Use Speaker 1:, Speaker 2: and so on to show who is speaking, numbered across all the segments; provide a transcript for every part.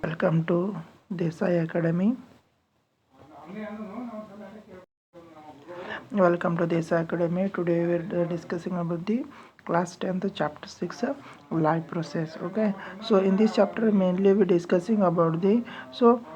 Speaker 1: Welcome to Desai Academy. Welcome to Desai Academy. Today we're discussing about the class 10th chapter 6 life process. Okay, so in this chapter mainly we're discussing about the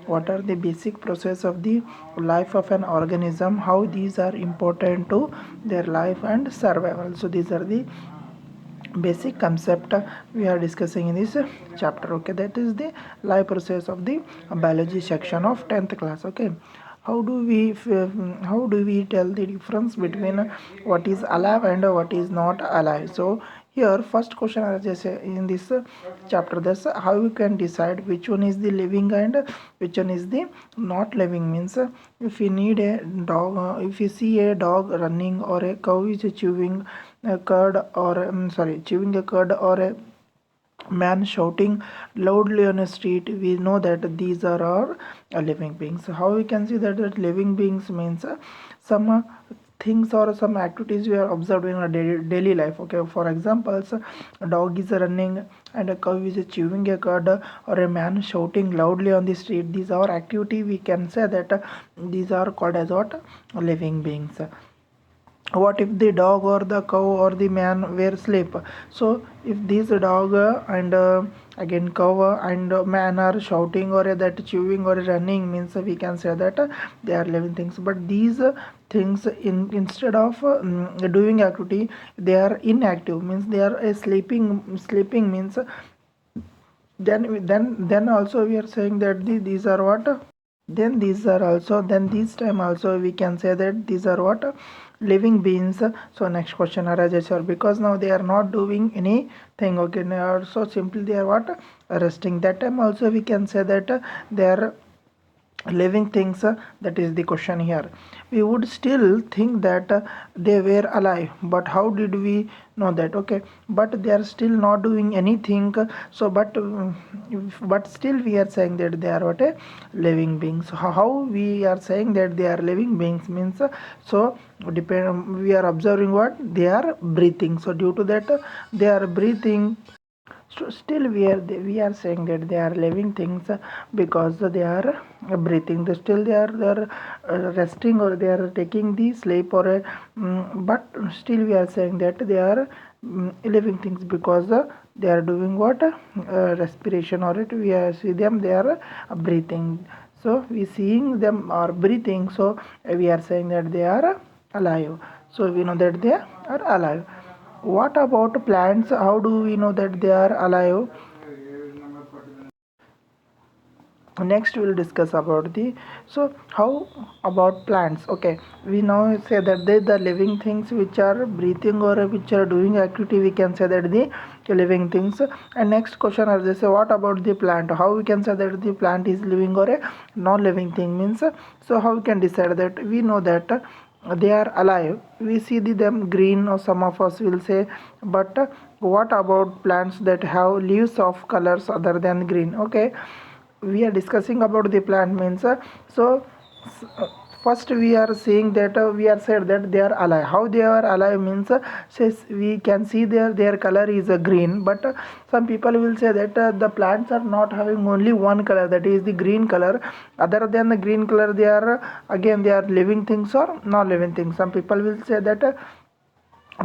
Speaker 1: what are the basic process of the life of an organism, how these are important to their life and survival. So these are the basic concept we are discussing in this chapter. Okay, that is the life process of the biology section of 10th class. Okay, how do we tell the difference between what is alive and what is not alive? So here first question arises in this chapter, that's how we can decide which one is the living and which one is the not living. Means if you need a dog, if you see a dog running or a cow is chewing a curd, or chewing a curd, or a man shouting loudly on a street, we know that these are our living beings. How we can see that living beings means some things or some activities we are observed in our daily life. Okay, for examples, a dog is running and a cow is chewing a cud, or a man shouting loudly on the street. These are activity, we can say that these are called as what? Living beings. What if the dog or the cow or the man were asleep? So if this dog and again cow and man are shouting or that chewing or running, means we can say that they are living things. But these things, instead of doing activity, they are inactive, means they are sleeping means then also we are saying that these are what? Then these are also, then this time also we can say that these are what? Living beings. So next question arises here, because now they are not doing anything. Okay, now so simply they are what? Resting. That time also we can say that they are living things. That is the question here. We would still think that they were alive, but how did we know that? Okay, but they are still not doing anything. So but still we are saying that they are what? A living beings. How we are saying that they are living beings means, so depend, we are observing what? They are breathing. So due to that they are breathing, so still we are saying that they are living things, because they are breathing. Still they are resting, or they are taking the sleep, or but still we are saying that they are living things, because they are doing what? Respiration, or it we are see them, they are breathing. So we seeing them are breathing, so we are saying that they are alive. So we know that they are alive. What about plants? How do we know that they are alive? Next we'll discuss about the, so how about plants? Okay, we now say that they the living things which are breathing or which are doing activity, we can say that the living things. And next question are they say, what about the plant? How we can say that the plant is living or a non-living thing? Means so how we can decide that? We know that they are alive, we see them green, or some of us will say. But what about plants that have leaves of colors other than green? Okay, we are discussing about the plant means, so uh, first we are seeing that we are said that they are alive. How they are alive means, says we can see their color is green, but some people will say that the plants are not having only one color, that is the green color. Other than the green color, they are again they are living things or non living things. Some people will say that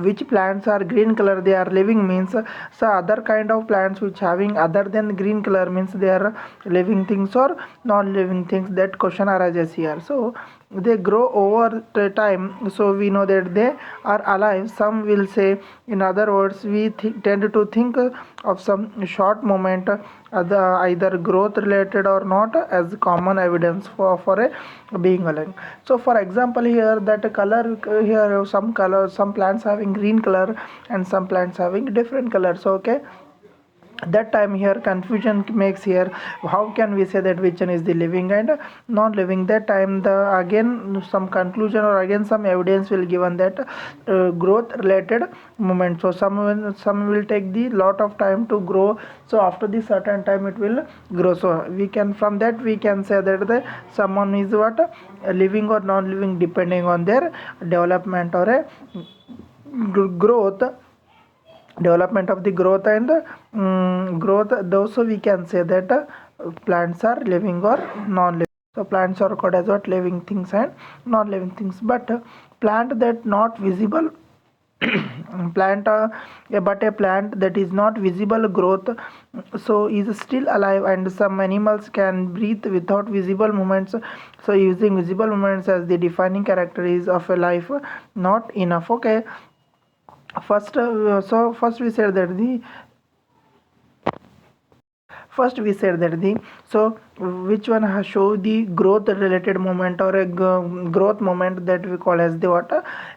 Speaker 1: which plants are green color, they are living, means so other kind of plants which having other than green color, means they are living things or non-living things. That question arises here. So they grow over the time, so we know that they are alive. Some will say, in other words, we tend to think of some short moment, either growth related or not, as common evidence for a being alive. So for example here, that color, here some color, some plants having green color and some plants having different colors. Okay, that time here confusion makes here. How can we say that which one is the living and non living? That time the again some conclusion or again some evidence will given that growth related movement. So some will take the lot of time to grow, so after the certain time it will grow. So we can, from that we can say that the someone is what? Living or non living, depending on their development or a growth development of the growth and growth, those we can say that plants are living or non-living. So plants are called as what, living things and non-living things. But plant that not visible plant but a plant that is not visible growth, so is still alive, and some animals can breathe without visible movements. So using visible movements as the defining character is of a life not enough. Okay, first we said that the first we said that the so which one has show the growth related moment or a growth moment that we call as the what,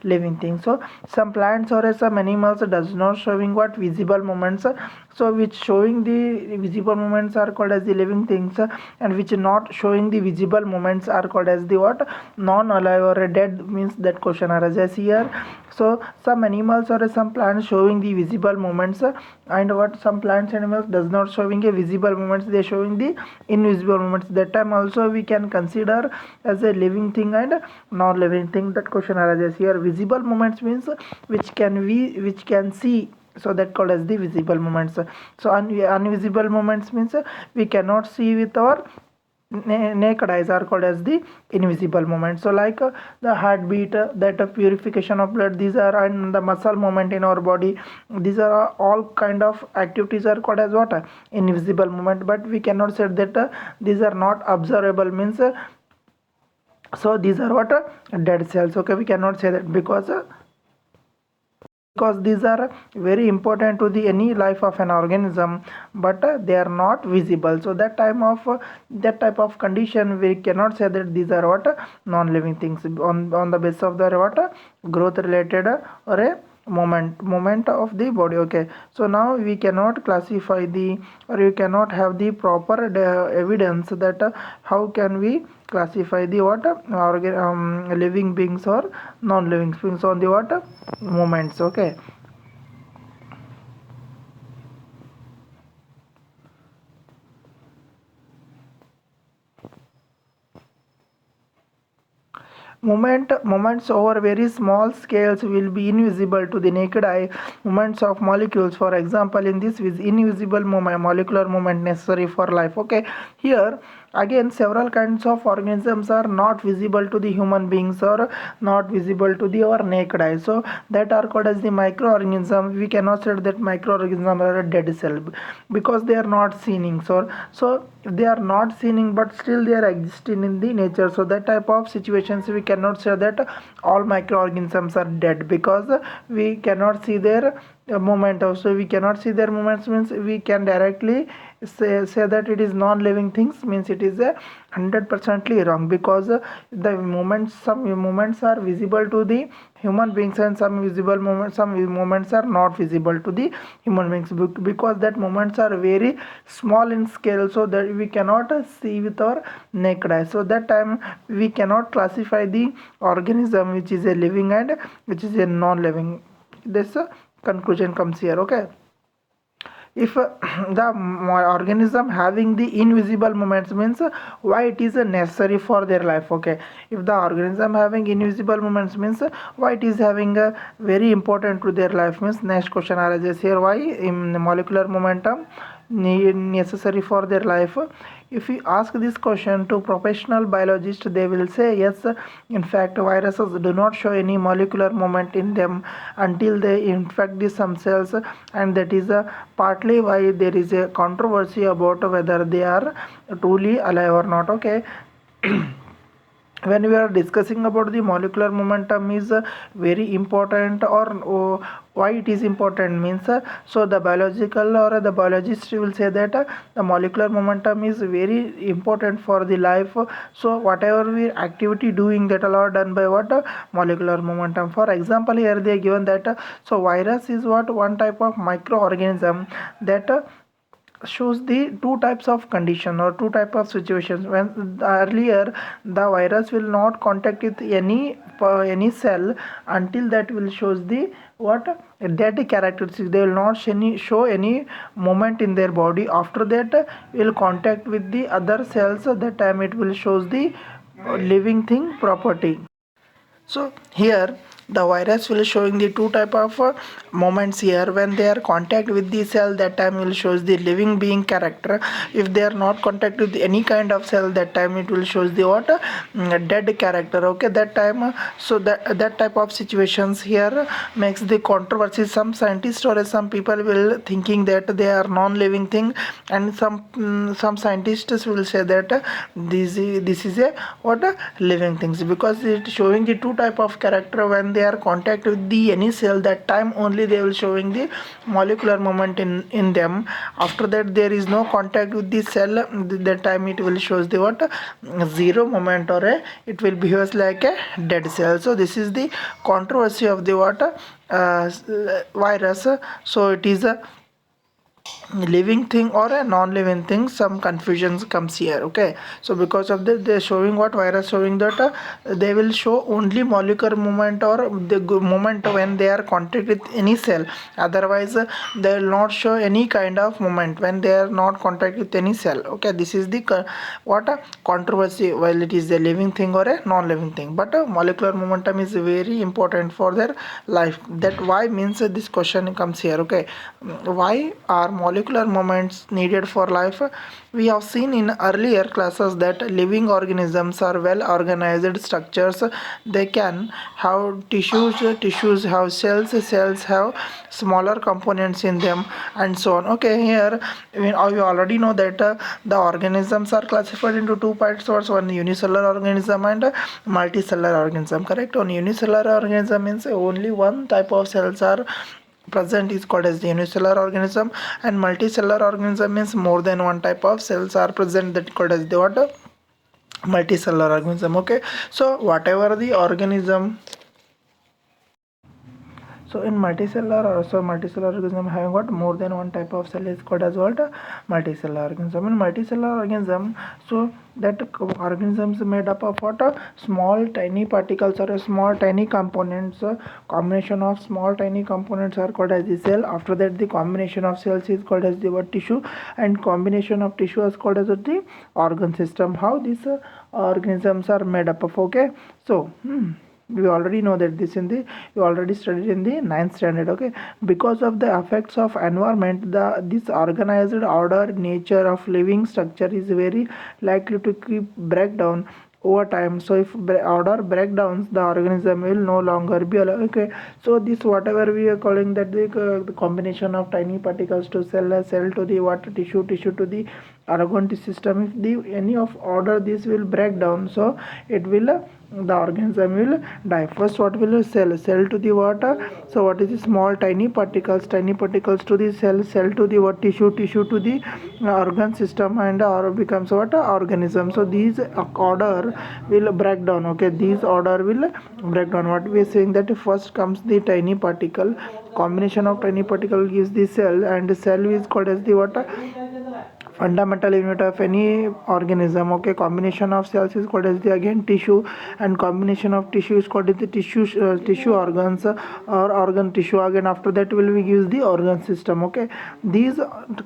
Speaker 1: living thing. So some plants or some animals does not showing what, visible moments, so which showing the visible moments are called as the living things, and which not showing the visible moments are called as the what, non alive or a dead, means that question arises here. So some animals or some plants showing the visible moments, and what, some plants animals does not showing a visible moments, they showing the invisible moments. That time also we can consider as a living thing and non living thing. That question arises here. Visible moments means which can see, so that called as the visible moments. So invisible moments means we cannot see with our naked eyes are called as the invisible movement. So like the heartbeat, that purification of blood, these are, and the muscle movement in our body, these are all kind of activities are called as what, invisible movement. But we cannot say that these are not observable, means so these are what, dead cells. Okay, we cannot say that because these are very important to the any life of an organism, but they are not visible. So that type of condition we cannot say that these are what, non-living things on the basis of the what, growth related or a moment of the body. Okay, so now we cannot classify the, or you cannot have the proper evidence that how can we classify the what, living beings or non-living beings on the what, moments. Okay, moments over very small scales will be invisible to the naked eye. Movements of molecules, for example, in this is invisible molecular movement necessary for life. Okay, here again several kinds of organisms are not visible to the human beings or not visible to the our naked eye. So that are called as the microorganism. We cannot say that microorganism are a dead cell because they are not seeing. So they are not seeing, but still they are existing in the nature. So that type of situations we cannot say that all microorganisms are dead, because we cannot see their movement. Also we cannot see their movements, means we can directly say that it is non-living things, means it is a 100% wrong, because the moments, some moments are visible to the human beings and some moments are not visible to the human beings, because that moments are very small in scale, so that we cannot see with our naked eye. So that time we cannot classify the organism which is a living and which is a non-living. This conclusion comes here. Okay, if the organism having the invisible movements, means why it is necessary for their life. Okay, if the organism having invisible movements, means why it is having very important to their life, means next question arises here, why in molecular momentum necessary for their life. If you ask this question to professional biologists, they will say yes, in fact viruses do not show any molecular movement in them until they infect the some cells, and that is partly why there is a controversy about whether they are truly alive or not. Okay, when we are discussing about the molecular momentum is very important, or why it is important, means so the biological or the biologist will say that the molecular momentum is very important for the life. So whatever we activity doing, that all are done by what, molecular momentum. For example, here they are given that so virus is what, one type of microorganism that shows the two types of condition or two type of situations. When earlier the virus will not contact with any cell until that will shows the what, dead characteristics. They will not show any moment in their body. After that will contact with the other cells, that time it will shows the living thing property. So here the virus will showing the two type of moments here. When they are contact with the cell, that time will shows the living being character. If they are not contact with any kind of cell, that time it will shows the what, dead character. Okay, that time so that type of situations here makes the controversy. Some scientists or some people will thinking that they are non-living thing, and some scientists will say that this is a what, living things, because it showing the two type of character. When they are contact with the any cell, that time only they will showing the molecular moment in them. After that there is no contact with the cell, that time it will shows the what, zero moment, or a it will behave like a dead cell. So this is the controversy of the what, virus. So it is a living thing or a non-living thing, some confusions comes here. Okay, so because of this they're showing what, virus showing that they will show only molecular movement, or the moment when they are contact with any cell. Otherwise they will not show any kind of movement when they are not contact with any cell. Okay, this is the what, controversy, while it is a living thing or a non-living thing. But molecular momentum is very important for their life. That why means this question comes here. Okay, why are molecular moments needed for life? We have seen in earlier classes that living organisms are well organized structures. They can have tissues have cells have smaller components in them, and so on. Okay, here we already know that the organisms are classified into two parts: one unicellular organism and multicellular organism. Correct? On unicellular organism means only one type of cells are present, is called as the unicellular organism, and multicellular organism means more than one type of cells are present, that called as the what, multicellular organism. Okay, so whatever the organism, so in multicellular, also multicellular organism having what, more than one type of cell is called as what, multicellular organism. In multicellular organism, so that organisms made up of what, small tiny particles or a small tiny components. Combination of small tiny components are called as the cell. After that the combination of cells is called as the what, tissue, and combination of tissue is called as the organ system. How these organisms are made up of? Okay, so we already know that this in the, we already studied in the ninth standard. Okay, because of the effects of environment, the this organized order nature of living structure is very likely to keep breakdown over time. So if order breakdowns, the organism will no longer be alive. Okay, so this whatever we are calling that the combination of tiny particles to cell to the what, tissue to the organ system, if the any of order this will break down, so it will the organism will die. First what will cell to the water, so what is the small tiny particles to the cell to the what, tissue to the organ system, and or becomes what, organism. So these order will break down. Okay, these order will break down. What we are saying that first comes the tiny particle, combination of tiny particle gives the cell, and the cell is called as the what, fundamental unit of any organism. Okay, combination of cells is called as the again tissue, and combination of tissue is called as the tissue organs, or organ tissue. Again after that will we use the organ system. Okay, these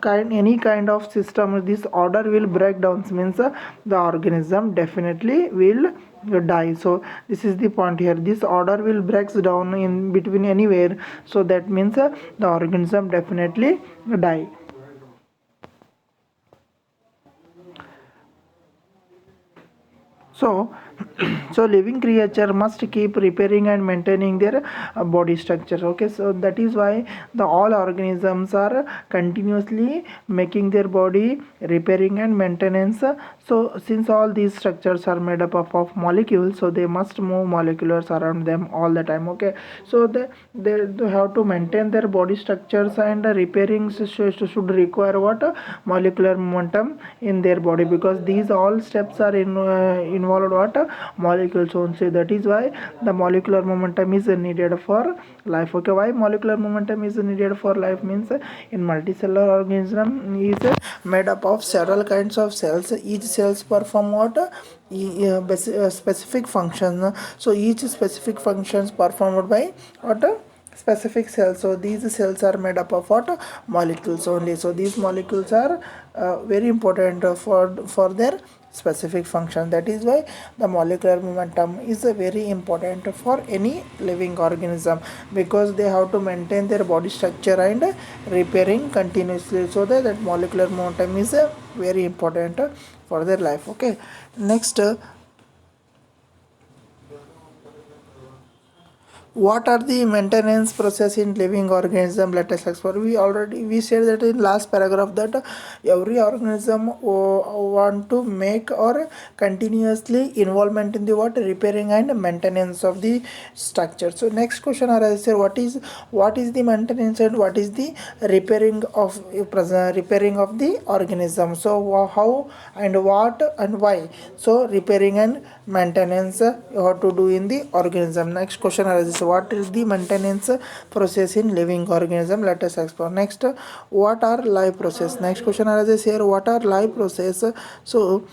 Speaker 1: any kind of system, this order will break down, means the organism definitely will die. So this is the point here, this order will breaks down in between anywhere, so that means the organism definitely die. So so living creature must keep repairing and maintaining their body structure. Okay, so that is why the all organisms are continuously making their body repairing and maintenance. So since all these structures are made up of molecules, so they must move molecules around them all the time. Okay, so they have to maintain their body structures, and repairing should require what, molecular momentum in their body, because these all steps are involved what, molecules only. That is why the molecular momentum is needed for life. Okay, why molecular momentum is needed for life means, in multicellular organism is made up of several kinds of cells. Each cells perform what, specific functions. So each specific functions performed by what, specific cells. So these cells are made up of what? Molecules only. So these molecules are very important for their specific function. That is why the molecular momentum is very important for any living organism, because they have to maintain their body structure and repairing continuously. So that molecular momentum is very important for their life. Okay, next, what are the maintenance process in living organism? Let us explore. We said that in last paragraph that every organism want to make or continuously involvement in the what? Repairing and maintenance of the structure. So next question arises here, what is the maintenance and what is the repairing of the organism? So how and what and why? So repairing and maintenance you have to do in the organism. Next question arises, what is the maintenance process in living organism? Let us explore. Next, what are life process? Next question arises here, what are life process? So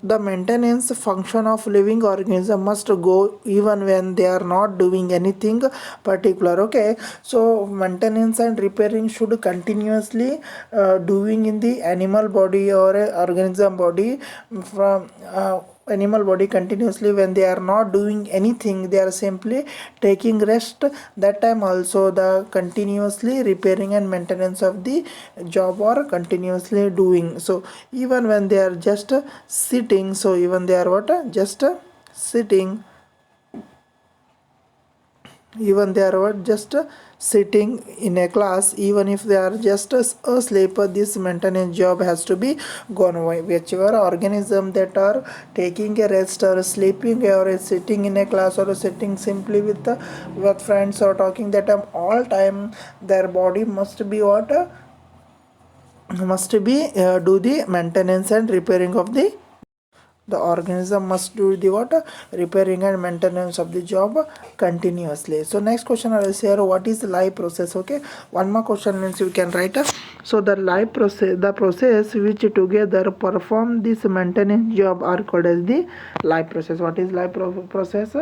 Speaker 1: the maintenance function of living organism must go even when they are not doing anything particular. Okay, so maintenance and repairing should continuously doing in the animal body or organism body, from animal body continuously. When they are not doing anything, they are simply taking rest, that time also the continuously repairing and maintenance of the job are continuously doing. So even when they are just sitting, so even they are what? Just sitting, even they are what? Just sitting in a class, even if they are just asleep, this maintenance job has to be gone away. Whichever organism that are taking a rest or sleeping or sitting in a class or sitting simply with friends or talking, that time all time their body must be what? Must be do the maintenance and repairing of the organism must do the what? Repairing and maintenance of the job continuously. So next question is here, what is life process? Okay, one more question means you can write. So the life process, the process which together perform this maintenance job are called as the life process. What is life process?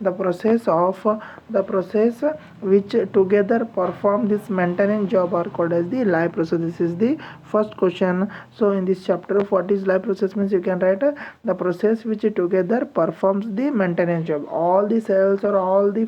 Speaker 1: The process of the process which together perform this maintenance job are called as the life process. This is the first question. So in this chapter, what is life process means you can write the process which together performs the maintenance job. All the cells or all the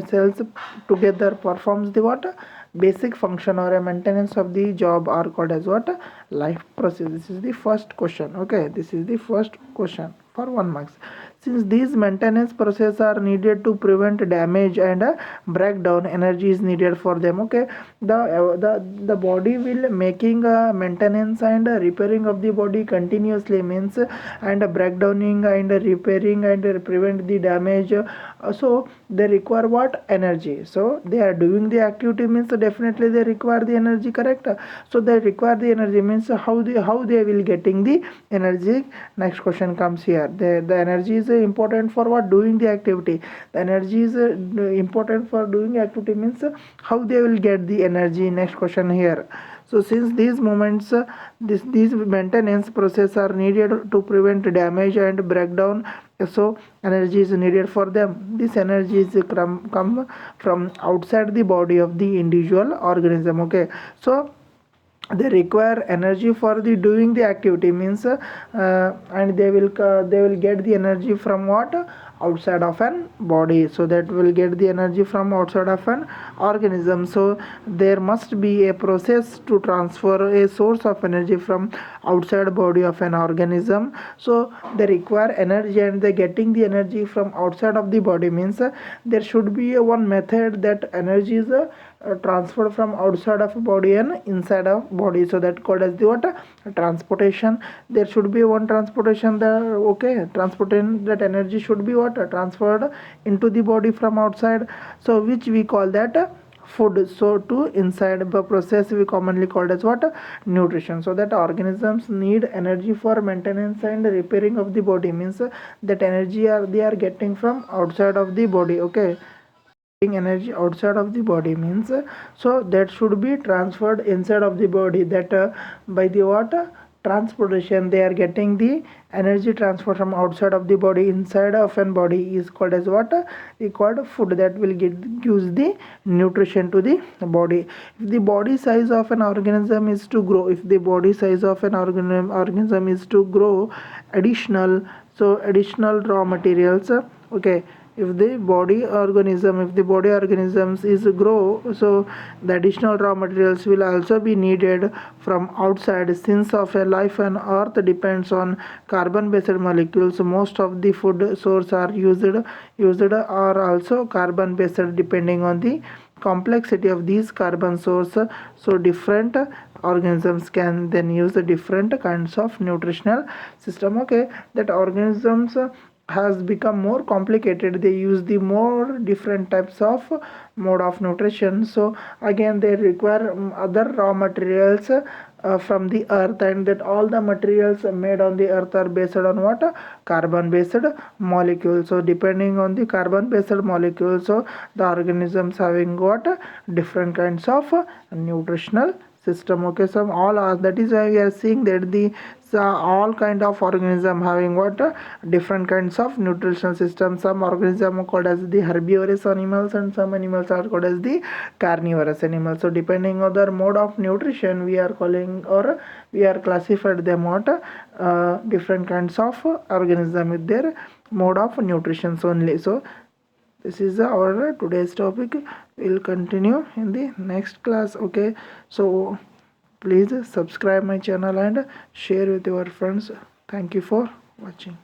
Speaker 1: cells together performs the what? Basic function or a maintenance of the job are called as what? Life process. This is the first question. Okay, this is the first question for 1 marks. Since these maintenance process are needed to prevent damage and breakdown, energy is needed for them. Okay, the body will making maintenance and repairing of the body continuously means, and breakdowning and repairing and prevent the damage. So they require what? Energy. So they are doing the activity means definitely they require the energy, correct? So they require the energy means how they will getting the energy. Next question comes here, the energy is important for what? Doing the activity. The energy is important for doing activity means how they will get the energy. Next question here. So since these moments, these maintenance process are needed to prevent damage and breakdown, so energy is needed for them. This energy is come from outside the body of the individual organism. Okay, so they require energy for the doing the activity means, and they will get the energy from what? Outside of an body. So that will get the energy from outside of an organism. So there must be a process to transfer a source of energy from outside body of an organism. So they require energy and they getting the energy from outside of the body means, there should be a one method that energy is transferred from outside of body and inside of body. So that called as the what? Transportation. There should be one transportation there. Okay, transporting that energy should be what? Transferred into the body from outside, so which we call that food. So to inside the process we commonly called as what? Nutrition. So that organisms need energy for maintenance and repairing of the body means, that energy they are getting from outside of the body. Okay, energy outside of the body means, so that should be transferred inside of the body, that by the what? transportation, they are getting the energy transfer from outside of the body inside of an body is called as what? We called food, that will gives the nutrition to the body. If the body size of an organism is to grow, if the body size of an organism is to grow, additional, so additional raw materials, okay, if the body organisms is grow, so the additional raw materials will also be needed from outside. Since of a life on earth depends on carbon based molecules, most of the food source are used are also carbon based, depending on the complexity of these carbon source. So different organisms can then use the different kinds of nutritional system, okay. That organisms has become more complicated, they use the more different types of mode of nutrition. So again they require other raw materials from the earth, and that all the materials made on the earth are based on what? Carbon based molecules. So depending on the carbon based molecules, so the organisms having what? Different kinds of nutritional system, okay. So all are, that is why we are seeing that the all kind of organism having what? Different kinds of nutritional system. Some organism are called as the herbivorous animals, and some animals are called as the carnivorous animals. So depending on their mode of nutrition, we are calling, or we are classified them what? Different kinds of organism with their mode of nutrition only. So this is our today's topic. We'll continue in the next class, okay. So please subscribe my channel and share with your friends. Thank you for watching.